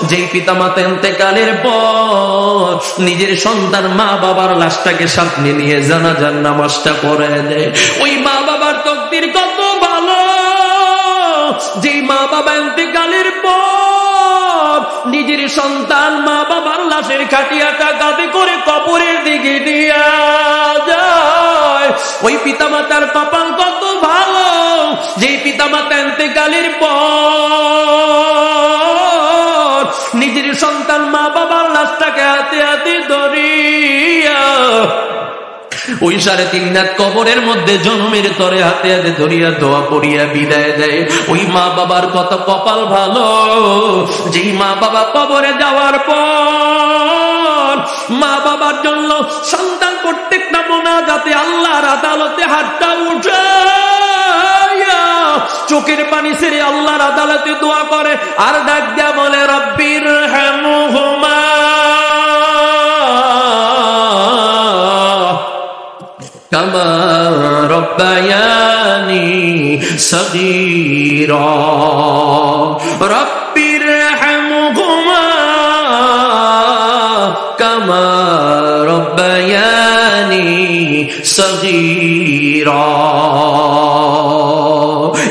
যেই পিতামাতা ইন্তেকালের পর নিজের সন্তান মা বাবার লাশটাকে সামনে নিয়ে জানাজার নামাজটা পড়ে দেয়। ওই মা বাবার তকদির কত ভালো, যেই মা বাবা ইন্তেকালের পর নিজের সন্তান মা বাবার লাশের খাটিয়াটা কাঁধে করে কবরের দিকে দিয়া যায়। ওই পিতামাতার কপাল কত ভালো, যেই পিতামাতা ইন্তেকালের পর নিজের সন্তান মা বাবার লাশটাকে হাতে হাতে ধরিয়া ওই 3.5 রাত কবরের মধ্যে জন্মের তরে হাতে হাতে ধরিয়া দোয়া পড়িয়া বিদায় দেয়। ওই মা বাবার কত কপাল ভালো, যেই মা বাবা কবরে যাওয়ার পর মা বাবার জন্য সন্তান প্রত্যেকটা মোনাজাতে আল্লাহর আদালতে হাতটা উঠে চোখের পানি ছেড়ে আল্লাহর আদালতে দোয়া করে, আর ডাক দিয়া বলে রব্বির হামহুমা কামা রব্বায়ানি সগীরা রব্বিরহামহুমা কামা রব্বায়ানি সগীরা।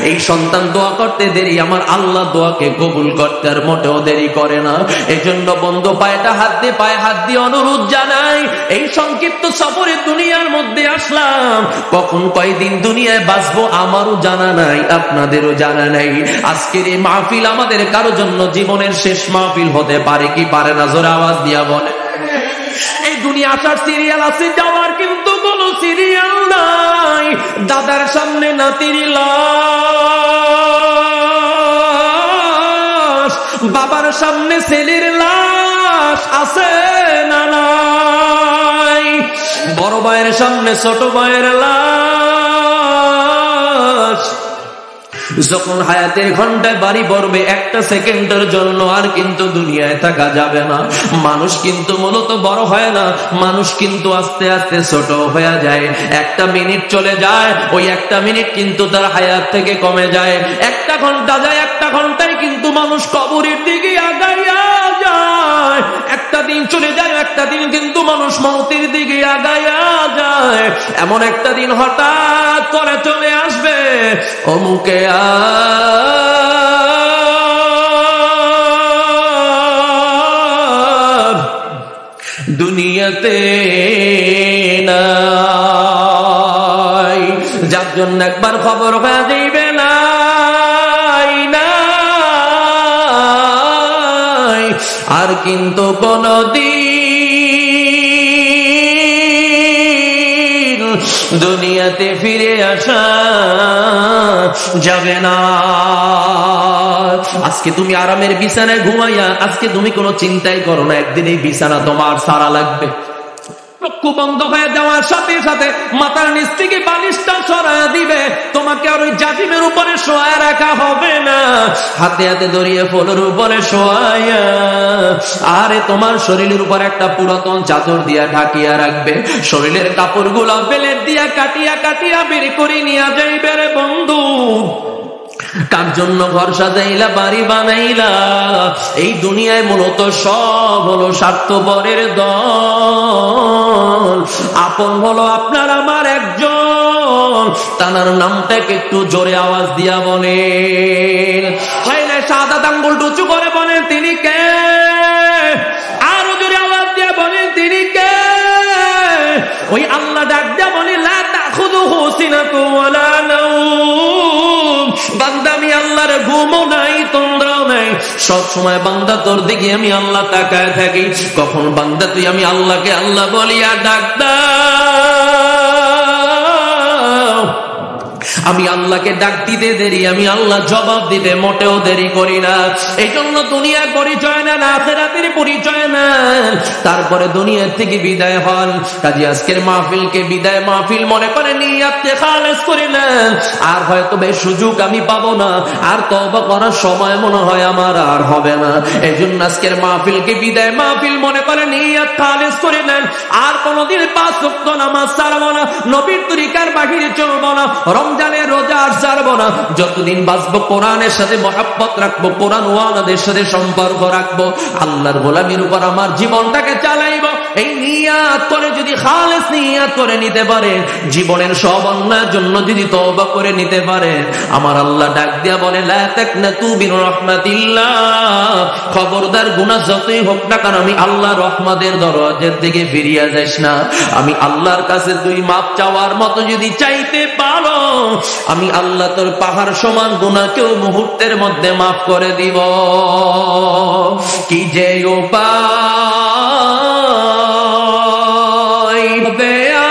এই সন্তান দোয়া করতে দেরি, আমার আল্লাহ দোয়াকে কবুল করতে আর মোটেও দেরি করে না। এই জন্য বন্ধু পায়েটা হাত দিয়ে পায়ে হাত দিয়ে অনুরোধ জানাই, এই সংক্ষিপ্ত সফরে দুনিয়ার মধ্যে আসলাম, কখন কয়দিন দুনিয়ায় বাঁচবো আমারও জানা নাই, আপনাদেরও জানা নাই। আজকের এই মাহফিল আমাদের কারো জন্য জীবনের শেষ মাহফিল হতে পারে কি পারে না? জোরে আওয়াজ দিয়া বলে। এই দুনিয়া আসার সিরিয়াল আছে, যাওয়ার কিন্তু কোনো সিরিয়াল নাই। দাদার সামনে নাতির লাশ, বাবার সামনে ছেলের লাশ আছে না নাই, বড় ভাইয়ের সামনে ছোট ভাইয়ের লাশ। যখন হায়াতের ঘন্টায় বাড়ি পড়বে একটা সেকেন্ডের জন্য আর কিন্তু দুনিয়ায় থাকা যাবে না। মানুষ কিন্তু মূলত বড় হয় না, মানুষ কিন্তু আস্তে আস্তে ছোট হয়ে যায়। একটা মিনিট চলে যায়, ওই একটা মিনিট কিন্তু তার হায়াত থেকে কমে যায়। একটা ঘন্টা যায়, একটা ঘন্টায় কিন্তু মানুষ কবরের দিকে আগাইয়া যায়। একটা দিন চলে যায়, একটা দিন কিন্তু মানুষ মৌতের দিকে আগাইয়া যায়। এমন একটা দিন হঠাৎ করে চলে আসবে, অমুকে দুনিয়াতে নাই, যার জন্য একবার খবর হয়ে যাইবে নাই, আর কিন্তু কোনদিন দুনিয়াতে ফিরে আসা যাবে না। আজকে তুমি আরামের বিছানায় ঘুমাইয়া, আজকে তুমি কোনো চিন্তাই করো না, একদিন এই বিছানা তোমার সারা লাগবে। চক্ষু বন্ধ হয়ে যাওয়ার সাথে সাথে মাথার নিচ থেকে বালিশটা সরায়া দিবে, তোমাকে আর ওই জাজিমের উপরে শোয়া রাখা হবে না, হাতে হাতে ধরিয়ে ফলের উপরে শোয়াইয়া আরে তোমার শরীরের উপর একটা পুরাতন চাদর দিয়া ঢাকিয়া রাখবে। শরীরের কাপড়গুলো বেলের দিয়া কাটিয়া কাটিয়া বের করে নিয়ে যাইবে। রে বন্ধু, কার জন্য ঘর সাজাইলা, বাড়ি বানাইলা? এই দুনিয়ায় মূলত সব হলো স্বার্থপরের দল। আপন হলো আপনার আমার একজন, তার নামটাকে একটু জোরে আওয়াজ দিয়া বলেন। হইলে সাদা আঙ্গুল উঁচু করে বলেন তিনি কে? আরো জোরে আওয়াজ দিয়া বলেন তিনি কে? ওই আল্লাহ ডাক দিয়া বলে, লা তাখুযুহু সিনাতুন ওয়ালা নাওম। বান্দা, আমি আল্লাহর ঘুমও নাই, তন্দ্রাও নাই, সব সময় বান্দা তোর দিকে আমি আল্লাহ তাকায় থাকি। কখন বান্দা তুই আমি আল্লাহকে আল্লাহ বলিয়া ডাক দাও, আমি আল্লাহকে ডাক দিতে দেরি, আমি আল্লাহ জবাব দিতে মোটেও দেরি করি না। এই জন্য দুনিয়ার পরিচয় নেন, আখিরাতের পরিচয় নেন, তারপরে দুনিয়ার থেকে বিদায় হন। কাজে আজকের মাহফিলকে বিদায় মাহফিল মনে করে নিয়াতে খালেস করে নেন। আর হয়তো এই সুযোগ আমি পাবো না, আর তওবা করার সময় মনে হয় আমার আর হবে না। এই জন্য আজকের মাহফিলকে বিদায় মাহফিল মনে করে নিয়াত খালেস করে নেন। আর কোনদিন 5 ওয়াক্ত নামাজ ছাড়বো না, নবীর তরিকার বাহিরে চলবো না, রমজানের রোজা আর ছাড়বো না। যতদিন বাঁচবো কোরআনের সাথে মহব্বত রাখবো, কোরআন ওয়ালাদের সাথে সম্পর্ক রাখবো, আল্লাহর গোলামির উপর আমার জীবনটাকে চালাইবো। এই নিয়াত করে যদি খালেস নিয়াত করে নিতে পারে, জীবনের সব অন্যায়ের জন্য যদি তওবা করে নিতে পারে, আমার আল্লাহ ডাক দিয়া বলে, লা তাকনাতু মির রাহমাতিল্লাহ, খবরদার গুনাহ যতই হোক না কেন আমি আল্লাহর রহমতের দরজার দিকে ফিরিয়া যাস না। আমি আল্লাহর কাছে তুই মাপ চাওয়ার মতো যদি চাইতে পারো, আমি আল্লাহ তোর পাহাড় সমান গুনাহকেও মুহূর্তের মধ্যে মাফ করে দিব। কি যে উপায় দেয়া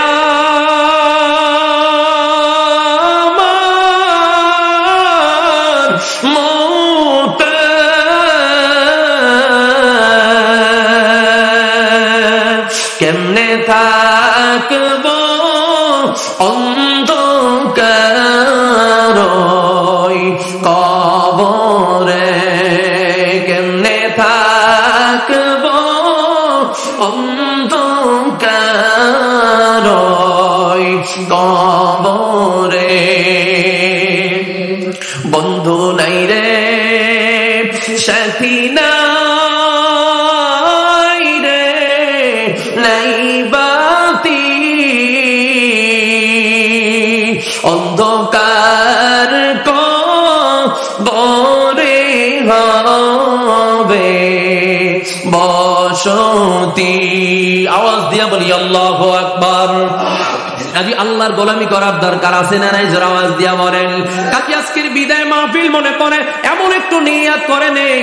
কেমনে থাকব অন্ধকার কবরে, কেমনে থাকব অন্ধকার কবরে। বন্ধু নাই রে সাথী নাই রে, নাই বাতি, অন্ধকার কবরে হবে বসতি। আওয়াজ দিয়া বলি আল্লাহু আকবার। কাজী আল্লাহর গোলামি করার দরকার আছে না নাই? জোরে আওয়াজ দিয়া বলেন। কাজী আজকের বিদায় মাহফিল মনে পড়ে এমন একটু নিয়াত করে নেই,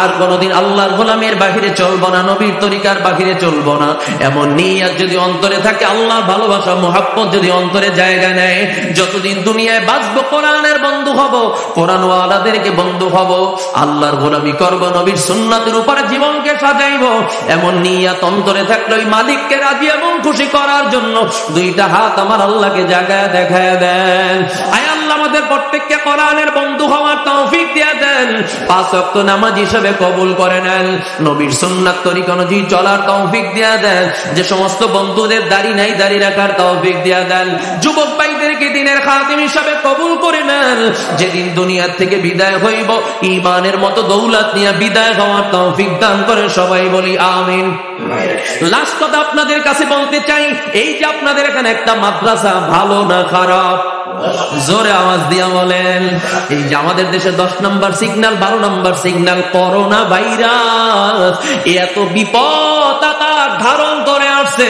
আর কোনদিন আল্লাহর গোলামের বাহিরে চলবো না, নবীর তরিকার বাহিরে চলবো না, এমন নিয়াত যদি অন্তরে থাকে, আল্লাহর ভালোবাসা মুহাব্বত যদি অন্তরে জায়গা নেয়, যতদিন দুনিয়ায় বাঁচবো কোরআনের বন্ধু হব, কোরআন ওয়ালাদেরকে বন্ধু হব, আল্লাহর গোলামি করব, নবীর সুন্নাতের উপরে জীবনকে সাজাইবো, এমন নিয়াত অন্তরে থাকলে ওই মালিককে রাজি এবং খুশি করার জন্য দুইটা হাত আমার আল্লাহকে জায়গায় দেখায় দেন। আয় আল্লাহ আমাদের প্রত্যেককে কোরআনের বন্ধু হওয়ার তৌফিক দিয়ে দেন, 5 ওয়াক্ত নামাজ হিসেবে কবুল করে নেন, নবীর সুন্নাত তরিকা অনুযায়ী চলার তৌফিক দিয়ে দেন। যে সমস্ত বন্ধুদের দাড়ি নাই, দাড়ি রাখার তৌফিক দিয়ে দেন। যুবক ভাইদেরকে দিনের খাতিম হিসেবে কবুল করে নেন। যেদিন দুনিয়ার থেকে বিদায় হইব, ঈমানের মতো দৌলত নিয়ে বিদায় হওয়ার তৌফিক দান করে সবাই বলি আমিন। লাস্ট কথা আপনাদের কাছে বলতে চাই, এই যে আপনাদের এখানে একটা মাদ্রাসা, ভালো না খারাপ? জোরে আওয়াজ দিয়া বলেন। এই যে আমাদের দেশে 10 নম্বর সিগন্যাল, 12 নম্বর সিগন্যাল, করোনা ভাইরাস এত বিপদ আকার ধারণ করে আসছে,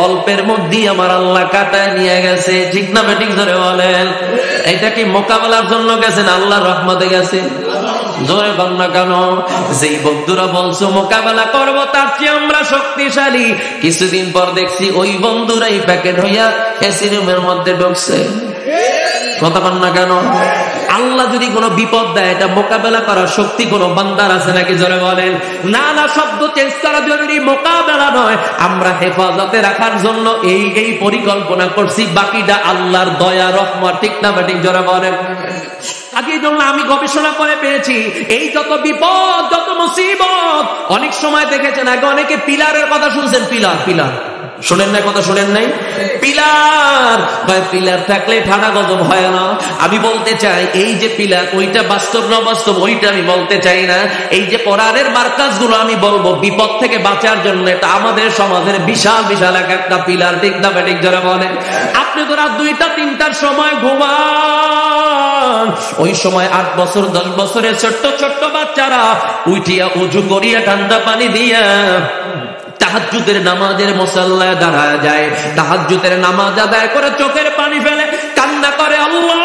অল্পের মধ্যেই আমার আল্লাহ কাটায় নিয়ে গেছে। ঠিক না বেঠিক? জোরে বলেন। এটা কি মোকাবেলার জন্য গেছেন, আল্লাহর রহমতে গেছে? জোরে বন্যা কেন? যেই বন্ধুরা বলছো মোকাবেলা করবো, তার চেয়ে আমরা শক্তিশালী, কিছুদিন পর দেখছি ওই বন্ধুরাই প্যাকেট হইয়া এসি রুমের মধ্যে ঢুকছে। কথা বল না কেন? আল্লাহ যদি কোনো বিপদ দেয়, এটা মোকাবেলা করার শক্তি কোনো বান্দার আছে নাকি? জোরে বলেন। না না, শব্দ চেঞ্জ করা জরুরি, মোকাবেলা নয়, আমরা হেফাজতে রাখার জন্য এই পরিকল্পনা করছি, বাকিটা আল্লাহর দয়া রহমত। ঠিক না বেঠিক? জোরে বলেন। আগে জন্য আমি গবেষণা করে পেয়েছি, এই যত বিপদ, যত মুসিবত, অনেক সময় দেখেছেন, আগে অনেকে পিলারের কথা শুনছেন, পিলার শোনেন নাই? কথা শোনেন নাই? পিলার থাকলে ঠাডা গজব হয় না। আমি বলতে চাই, এই যে পিলার, ওইটা বাস্তব না বাস্তব ওইটা আমি বলতে চাই না, এই যে কোরআনের মার্কাজ গুলো আমি বলবো বিপদ থেকে বাঁচার জন্য, এটা আমাদের সমাজের বিশাল বিশাল একটা পিলার। ঠিক না বেঠিক? যারা বলেন, আপনি তো রাত 2টা-3টার সময় ঘুমান, ওই সময় 8 বছর 10 বছরের ছোট্ট ছোট্ট বাচ্চারা উঠিয়া উজু করিয়া ঠান্ডা পানি দিয়া তাহাজ্জুদের নামাজের মুসাল্লায় দাঁড়ায় যায়, তাহাজ্জুদের নামাজ আদায় করে চোখের পানি ফেলে কান্না করে, আল্লাহ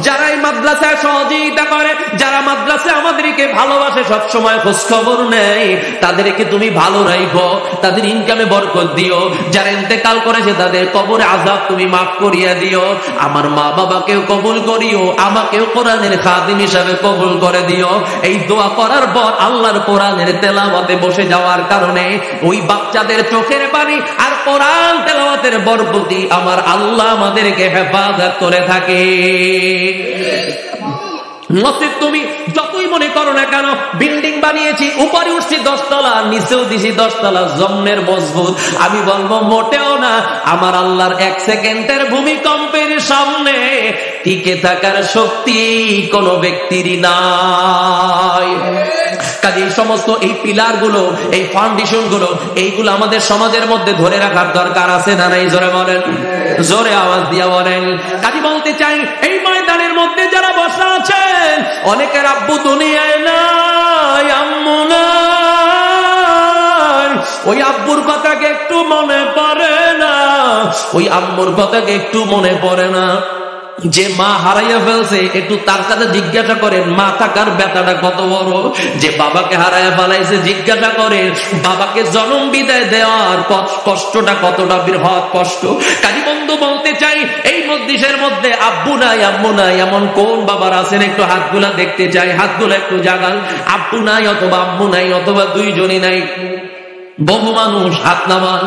যারা এই মাদ্রাসায় সহযোগিতা করে, যারা মাদ্রাসায় আমাদেরকে ভালোবাসে, সবসময় খোঁজ খবর নেয়, তাদেরকে তুমি ভালো রাখো, তাদের ইনকামে বরকত দিও, যারা ইন্তেকাল করেছে তাদের কবরে আযাব তুমি মাফ করিয়া দিও, আমার মা বাবাকেও কবুল করিও, আমাকেও কোরআনের খাদিম হিসাবে কবুল করে দিও। এই দোয়া করার পর আল্লাহর কোরআনের তেলাওয়াতে বসে যাওয়ার কারণে ওই বাচ্চাদের চোখের পানি আর কোরআন তেলাওয়াতের বরকতি আমার আল্লাহ আমাদেরকে হেফাজত করে থাকে। নসিব তুমি যতই মনে করো না কেন, বিল্ডিং বানিয়েছি, উপরে উঠছি 10 তলা, নিচেও দিছি 10 তলা, জম্মের মজবুত, আমি বলবো মোটেও না। আমার আল্লাহর 1 সেকেন্ডের ভূমিকম্পের সামনে টিকে থাকার শক্তি কোন ব্যক্তিরই নাই। কাজে এই সমস্ত এই পিলার গুলো, এই ফাউন্ডেশন গুলো, এইগুলো আমাদের সমাজের মধ্যে ধরে রাখার দরকার আছে না নাই? জোরে বলেন, জোরে আওয়াজ দিয়া বলেন। কাজে বলতে চাই, এই ময়দানের মধ্যে যারা বসা আছেন, অনেকের আব্বু দুনিয়ায় নাই, আম্মু নাই, ওই আব্বুর কথাকে একটু মনে পড়ে না, ওই আম্মুর কথাকে একটু মনে পড়ে না। যে মা হারাইয়া ফেলছে, একটু তার কাছে জিজ্ঞাসা করেন মা থাকার ব্যথাটা কত বড়। যে বাবাকে হারাইয়া ফেলাইছে, জিজ্ঞাসা করেন বাবাকে জন্ম বিদায় দেওয়ার কষ্টটা কতটা বৃহৎ কষ্ট। কাজী বন্ধু বলতে চাই, এই মজলিসের মধ্যে আব্বু নাই, আম্মু নাই, এমন কোন বাবার আছেন? একটু হাতগুলা দেখতে চাই, হাতগুলা একটু জাগান। আব্বু নাই অথবা আম্মু নাই, অথবা দুইজনই নাই, বহু মানুষ হাত নামান।